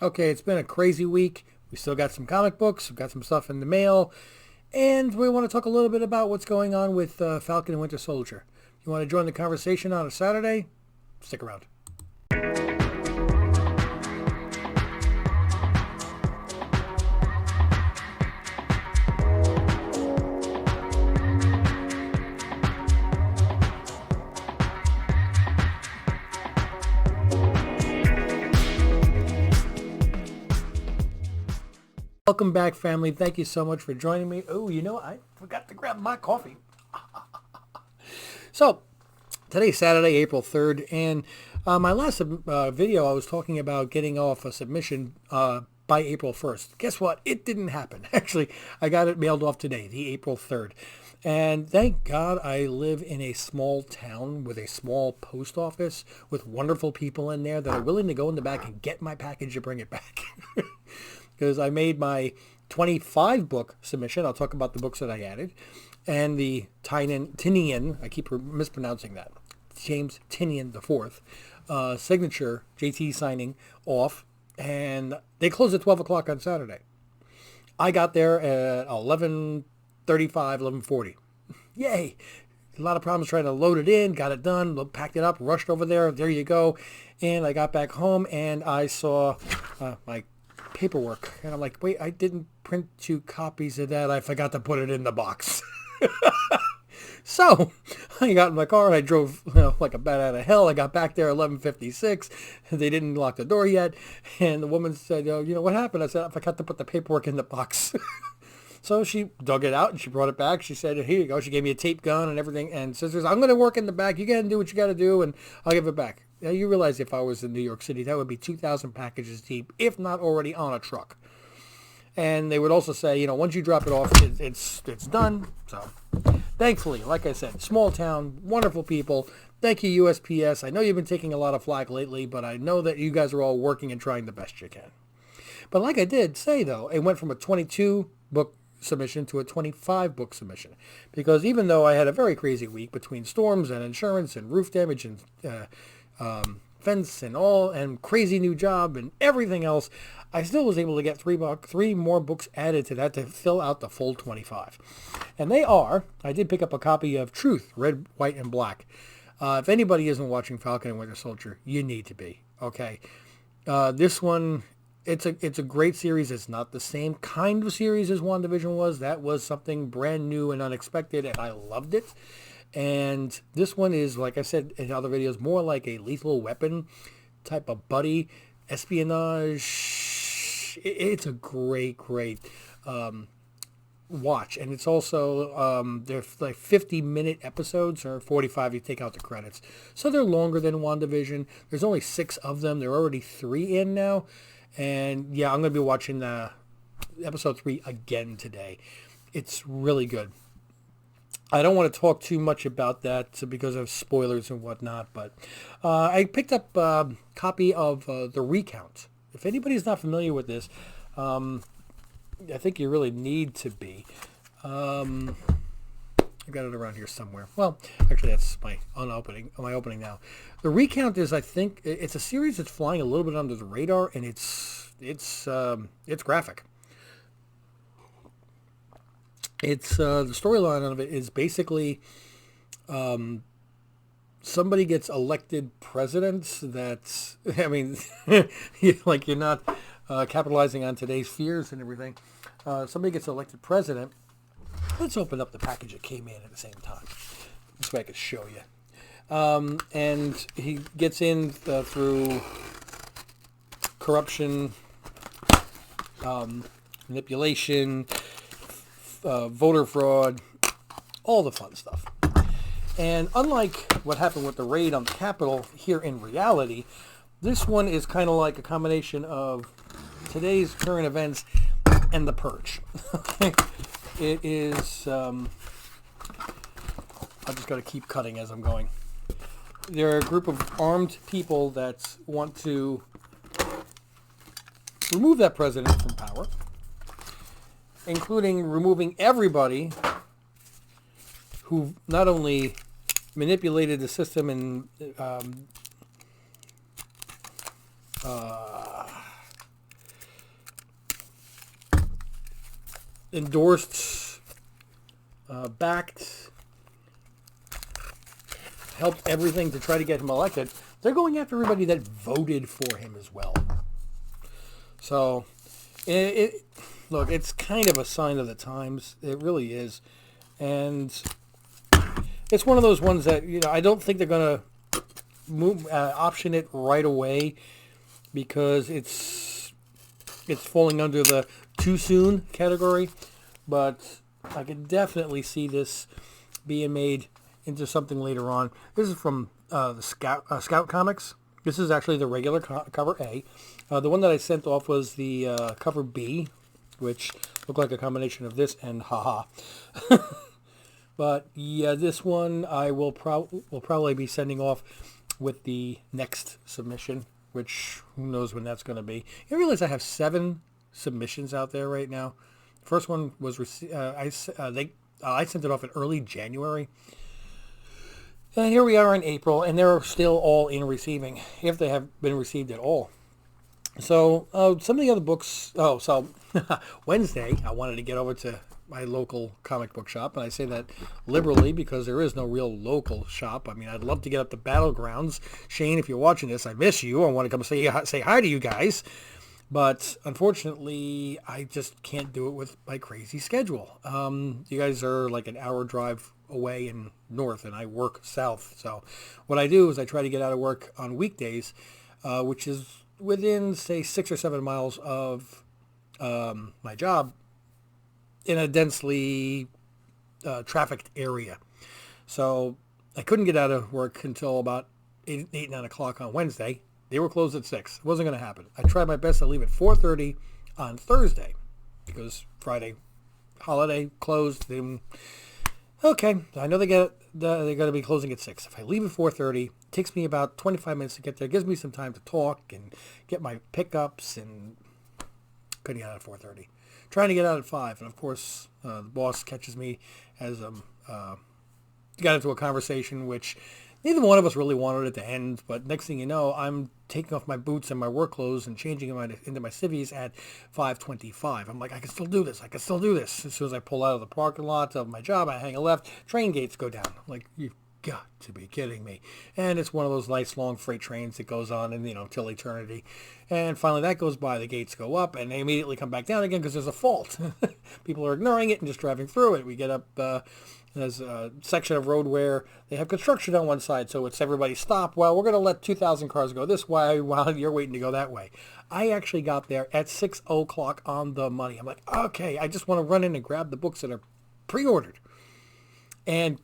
Okay, it's been a crazy week. We still got some comic books. We've got some stuff in the mail. And we want to talk a little bit about what's going on with Falcon and Winter Soldier. You want to join the conversation on a Saturday? Stick around. Welcome back, family. Thank you so much for joining me. Oh, I forgot to grab my coffee. So, today's Saturday, April 3rd, and my last video, I was talking about getting off a submission by April 1st. Guess what? It didn't happen. Actually, I got it mailed off today, the April 3rd. And thank God I live in a small town with a small post office with wonderful people in there that are willing to go in the back and get my package and bring it back. Because I made my 25 book submission. I'll talk about the books that I added. And the Tinian, I keep mispronouncing that, James Tinian IV, signature, JT signing off. And they close at 12 o'clock on Saturday. I got there at 11:35, 11:40. Yay! A lot of problems trying to load it in, got it done, packed it up, rushed over there. There you go. And I got back home and I saw my paperwork. And I'm like, wait, I didn't print 2 copies of that. I forgot to put it in the box. So I got in my car and I drove like a bat out of hell. I got back there 11:56. They didn't lock the door yet. And the woman said, what happened? I said, I forgot to put the paperwork in the box. So she dug it out and she brought it back. She said, here you go. She gave me a tape gun and everything and says, I'm going to work in the back. You got to do what you got to do and I'll give it back. Now, you realize if I was in New York City, that would be 2,000 packages deep, if not already on a truck. And they would also say, once you drop it off, it's done. So thankfully, like I said, small town, wonderful people. Thank you, USPS. I know you've been taking a lot of flack lately, but I know that you guys are all working and trying the best you can. But like I did say, though, it went from a 22-book submission to a 25-book submission. Because even though I had a very crazy week between storms and insurance and roof damage and fence and all and crazy new job and everything else, I still was able to get 3 more books added to that to fill out the full 25. And they are, I did pick up a copy of Truth, Red, White, and Black. If anybody isn't watching Falcon and Winter Soldier, you need to be, okay? This one, it's a great series. It's not the same kind of series as WandaVision was. That was something brand new and unexpected, and I loved it. And this one is, like I said in other videos, more like a Lethal Weapon type of buddy espionage. It's a great watch. And it's also, they're like 50-minute episodes, or 45 you take out the credits. So they're longer than WandaVision. There's only 6 of them. There are already 3 in now. And yeah, I'm going to be watching episode 3 again today. It's really good. I don't want to talk too much about that because of spoilers and whatnot, but I picked up a copy of The Recount. If anybody's not familiar with this, I think you really need to be. I got it around here somewhere. Well, actually, that's my opening now. The Recount is, I think, it's a series that's flying a little bit under the radar, and it's graphic. It's the storyline of it is basically somebody gets elected president. That's, I mean, like you're not capitalizing on today's fears and everything. Somebody gets elected president. Let's open up the package that came in at the same time. This way I could show you. And he gets in through corruption, manipulation, voter fraud, all the fun stuff. And unlike what happened with the raid on the Capitol here in reality, this one is kind of like a combination of today's current events and The Purge. It is, I just got to keep cutting as I'm going. There are a group of armed people that want to remove that president from power, including removing everybody who not only manipulated the system and endorsed, backed, helped everything to try to get him elected. They're going after everybody that voted for him as well. So, look, it's kind of a sign of the times. It really is. And it's one of those ones that, I don't think they're going to option it right away, because it's falling under the too soon category. But I can definitely see this being made into something later on. This is from the Scout Comics. This is actually the regular cover A. The one that I sent off was the cover B, which looked like a combination of this and haha. But yeah, this one I will probably be sending off with the next submission, which who knows when that's going to be. You realize I have 7 submissions out there right now. The first one was I sent it off in early January. And here we are in April, and they're still all in receiving, if they have been received at all. So some of the other books. So Wednesday, I wanted to get over to my local comic book shop, and I say that liberally because there is no real local shop. I mean, I'd love to get up to Battlegrounds. Shane, if you're watching this, I miss you. I want to come say hi to you guys. But unfortunately, I just can't do it with my crazy schedule. You guys are like an hour drive away in north, and I work south. So what I do is I try to get out of work on weekdays, which is within, say, 6 or 7 miles of my job in a densely trafficked area. So I couldn't get out of work until about 8, 9 o'clock on Wednesday. They were closed at 6. It wasn't going to happen. I tried my best to leave at 4:30 on Thursday because Friday holiday closed. Okay, I know they're going to be closing at 6. If I leave at 4:30, it takes me about 25 minutes to get there. It gives me some time to talk and get my pickups, and couldn't get out at 4:30. Trying to get out at 5, and of course, the boss catches me as got into a conversation which neither one of us really wanted it to end, but next thing you know, I'm taking off my boots and my work clothes and changing into my civvies at 5:25. I'm like, I can still do this. As soon as I pull out of the parking lot of my job, I hang a left, train gates go down. I'm like, you've got to be kidding me. And it's one of those nice long freight trains that goes on and, till eternity. And finally that goes by, the gates go up, and they immediately come back down again because there's a fault. People are ignoring it and just driving through it. We get up... There's a section of road where they have construction on one side, so it's everybody stop. Well, we're going to let 2,000 cars go this way while you're waiting to go that way. I actually got there at 6 o'clock on the money. I'm like, okay, I just want to run in and grab the books that are pre-ordered. And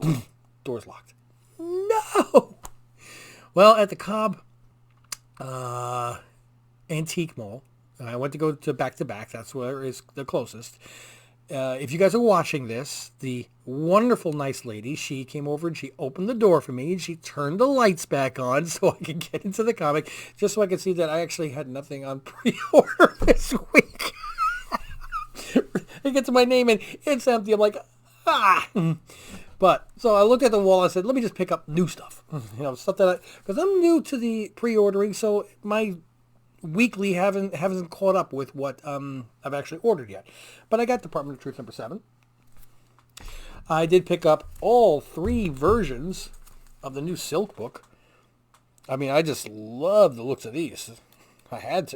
doors locked. No! Well, at the Cobb Antique Mall, I went to go to back-to-back. That's where is the closest. If you guys are watching this, the wonderful, nice lady, she came over and she opened the door for me and she turned the lights back on so I could get into the comic, just so I could see that I actually had nothing on pre-order this week. It gets my name and it's empty. I'm like, ah. But, so I looked at the wall. I said, let me just pick up new stuff. Stuff that because I'm new to the pre-ordering, so my weekly haven't caught up with what I've actually ordered yet. But I got Department of Truth number 7. I did pick up all 3 versions of the new Silk book. I mean, I just love the looks of these. I had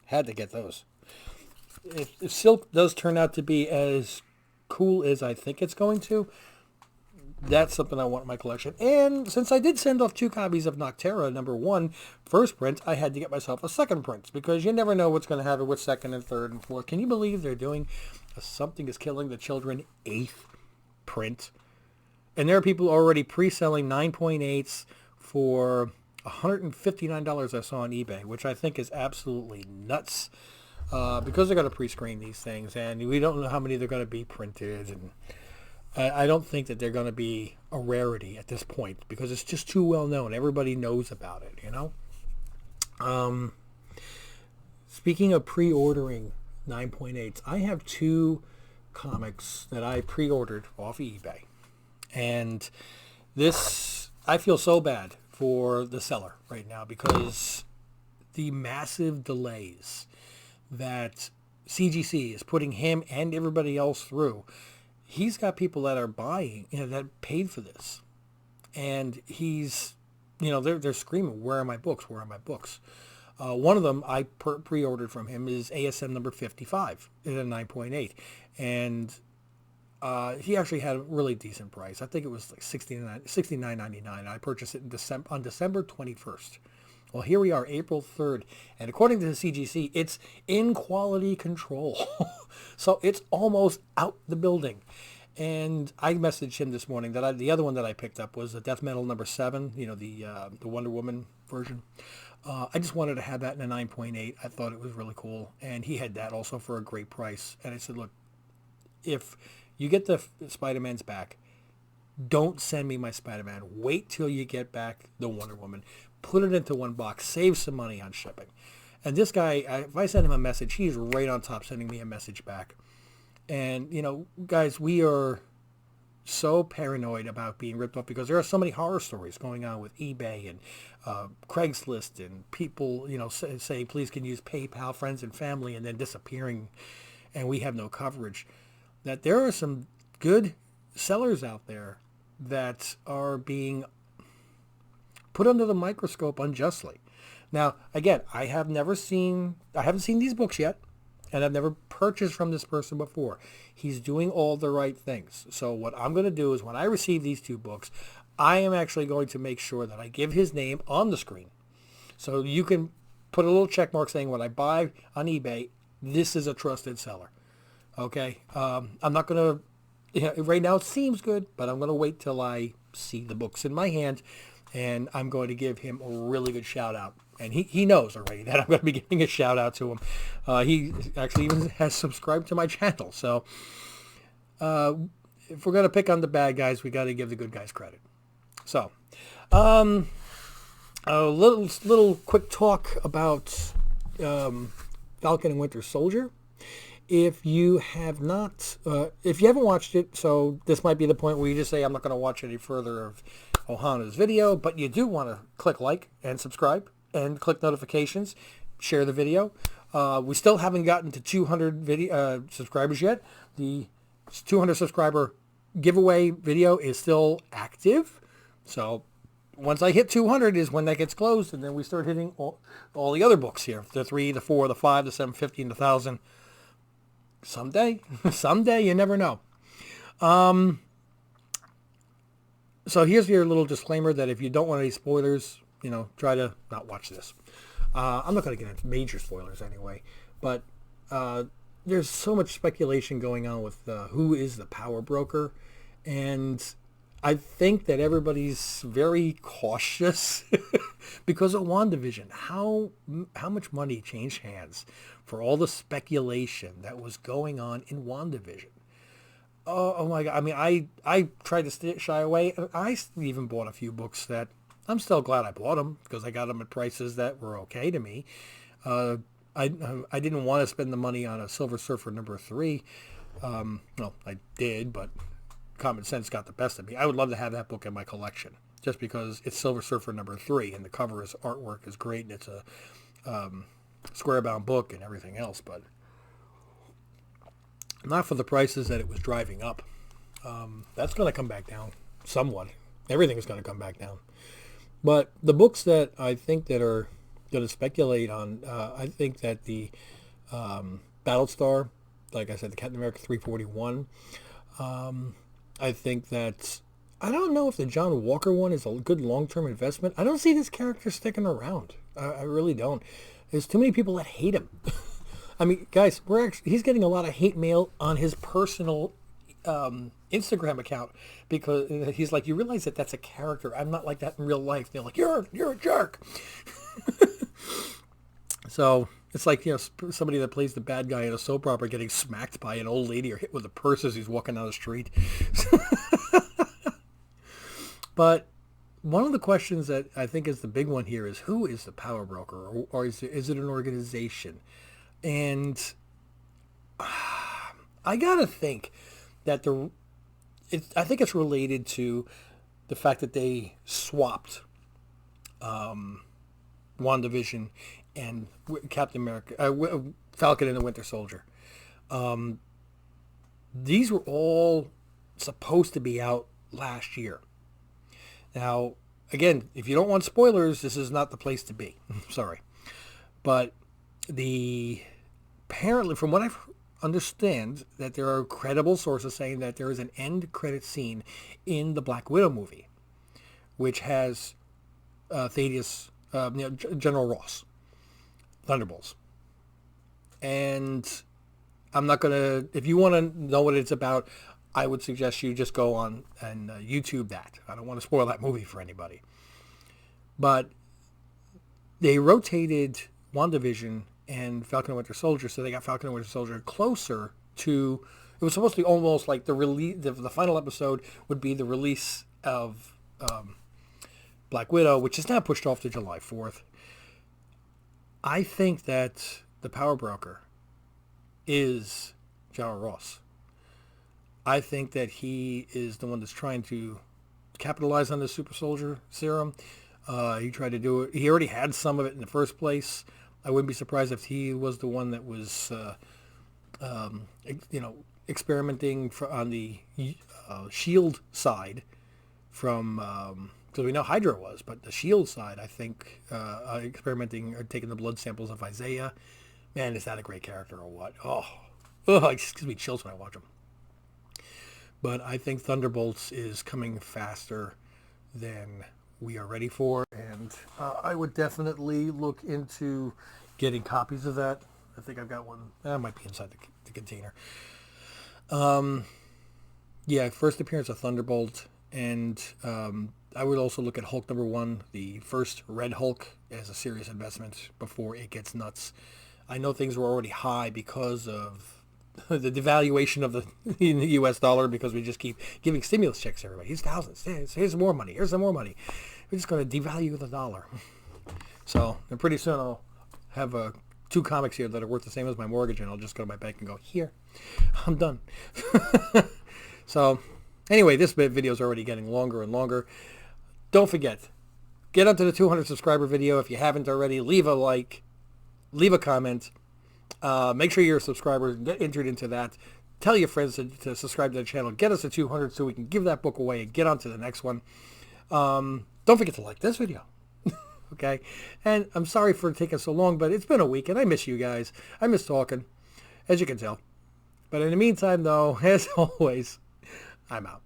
to get those. If Silk does turn out to be as cool as I think it's going to, that's something I want in my collection. And since I did send off 2 copies of Noctera number 1 first print, I had to get myself a second print because you never know what's going to happen with second and third and fourth. Can you believe they're doing a Something is Killing the Children 8th print? And there are people already pre-selling 9.8s for $159 I saw on eBay, which I think is absolutely nuts because they're going to pre-screen these things, and we don't know how many they're going to be printed, and I don't think that they're going to be a rarity at this point because it's just too well known. Everybody knows about it, Speaking of pre-ordering 9.8s, I have 2 comics that I pre-ordered off eBay. And this, I feel so bad for the seller right now because the massive delays that CGC is putting him and everybody else through, he's got people that are buying, that paid for this. And he's, they're screaming, where are my books? Where are my books? One of them I pre-ordered from him is ASM number 55 at a 9.8. And he actually had a really decent price. I think it was like $69.99. I purchased it on December 21st. Well, here we are, April 3rd, and according to the CGC, it's in quality control. So it's almost out the building. And I messaged him this morning that the other one that I picked up was the Death Metal number 7, the Wonder Woman version. I just wanted to have that in a 9.8. I thought it was really cool. And he had that also for a great price. And I said, look, if you get the Spider-Man's back, don't send me my Spider-Man. Wait till you get back the Wonder Woman. Put it into one box. Save some money on shipping. And this guy, if I send him a message, he's right on top sending me a message back. And, guys, we are so paranoid about being ripped off because there are so many horror stories going on with eBay and Craigslist and people, say, please can use PayPal, friends and family, and then disappearing, and we have no coverage. That there are some good sellers out there that are being put under the microscope unjustly. Now, again, I haven't seen these books yet, and I've never purchased from this person before. He's doing all the right things. So what I'm going to do is when I receive these 2 books, I am actually going to make sure that I give his name on the screen. So you can put a little check mark saying when I buy on eBay, this is a trusted seller. Okay? I'm not going to, right now it seems good, but I'm going to wait till I see the books in my hand, and I'm going to give him a really good shout out. And he knows already that I'm going to be giving a shout out to him. He actually even has subscribed to my channel. So if we're going to pick on the bad guys, we got to give the good guys credit. So a little quick talk about Falcon and Winter Soldier. If you haven't watched it, so this might be the point where you just say, I'm not going to watch any further of Ohana's video, but you do want to click like and subscribe and click notifications, share the video. We still haven't gotten to 200 subscribers yet. The 200 subscriber giveaway video is still active. So once I hit 200 is when that gets closed, and then we start hitting all the other books here. The 3, the 4, the 5, the 750, and the 1,000. Someday, you never know. So here's your little disclaimer that if you don't want any spoilers, try to not watch this. I'm not going to get into major spoilers anyway, but there's so much speculation going on with who is the power broker, and I think that everybody's very cautious because of WandaVision. How much money changed hands for all the speculation that was going on in WandaVision? Oh my God. I mean, I tried to shy away. I even bought a few books that I'm still glad I bought them because I got them at prices that were okay to me. I didn't want to spend the money on a Silver Surfer number 3. Well, I did, but common sense got the best of me. I would love to have that book in my collection just because it's Silver Surfer number 3 and the cover artwork is great and it's a square bound book and everything else, but not for the prices that it was driving up. That's going to come back down somewhat. Everything is going to come back down. But the books that I think that are going to speculate on, I think that the Battlestar, like I said, the Captain America 341. I think that, I don't know if the John Walker one is a good long-term investment. I don't see this character sticking around. I really don't. There's too many people that hate him. I mean, guys, he's getting a lot of hate mail on his personal Instagram account because he's like, you realize that that's a character. I'm not like that in real life. They're like, you're a jerk. So it's like, somebody that plays the bad guy in a soap opera getting smacked by an old lady or hit with a purse as he's walking down the street. But one of the questions that I think is the big one here is, who is the power broker, or is it an organization? And I gotta think that I think it's related to the fact that they swapped WandaVision and Captain America, Falcon and the Winter Soldier. These were all supposed to be out last year. Now, again, if you don't want spoilers, this is not the place to be. Sorry. But apparently, from what I understand, that there are credible sources saying that there is an end credit scene in the Black Widow movie, which has Thaddeus, General Ross, Thunderbolts. And I'm not going to, if you want to know what it's about, I would suggest you just go on and YouTube that. I don't want to spoil that movie for anybody. But they rotated WandaVision and Falcon and Winter Soldier, so they got Falcon and Winter Soldier closer to, it was supposed to be almost like the release, the final episode would be the release of Black Widow, which is now pushed off to July 4th. I think that the power broker is General Ross. I think that he is the one that's trying to capitalize on the super soldier serum. He tried to do it. He already had some of it in the first place. I wouldn't be surprised if he was the one that was, experimenting on the SHIELD side from, because we know Hydra was, but the SHIELD side, I think, experimenting or taking the blood samples of Isaiah. Man, is that a great character or what? Oh, it just gives me chills when I watch him. But I think Thunderbolts is coming faster than we are ready for, and I would definitely look into getting copies of that. I think I've got one. That might be inside the container. First appearance of Thunderbolt, and I would also look at Hulk #1, the first Red Hulk, as a serious investment before it gets nuts. I know things were already high because of the devaluation of the U.S. dollar, because we just keep giving stimulus checks to everybody. Here's thousands. Here's more money. Here's some more money. We're just going to devalue the dollar. So, and pretty soon I'll have 2 comics here that are worth the same as my mortgage, and I'll just go to my bank and go, here, I'm done. So, anyway, this video is already getting longer and longer. Don't forget, get onto the 200 subscriber video. If you haven't already, leave a like, leave a comment. Make sure you're a subscriber, get entered into that. Tell your friends to subscribe to the channel. Get us to 200 so we can give that book away and get on to the next one. Don't forget to like this video. Okay? And I'm sorry for taking so long, but it's been a week and I miss you guys. I miss talking, as you can tell. But in the meantime, though, as always, I'm out.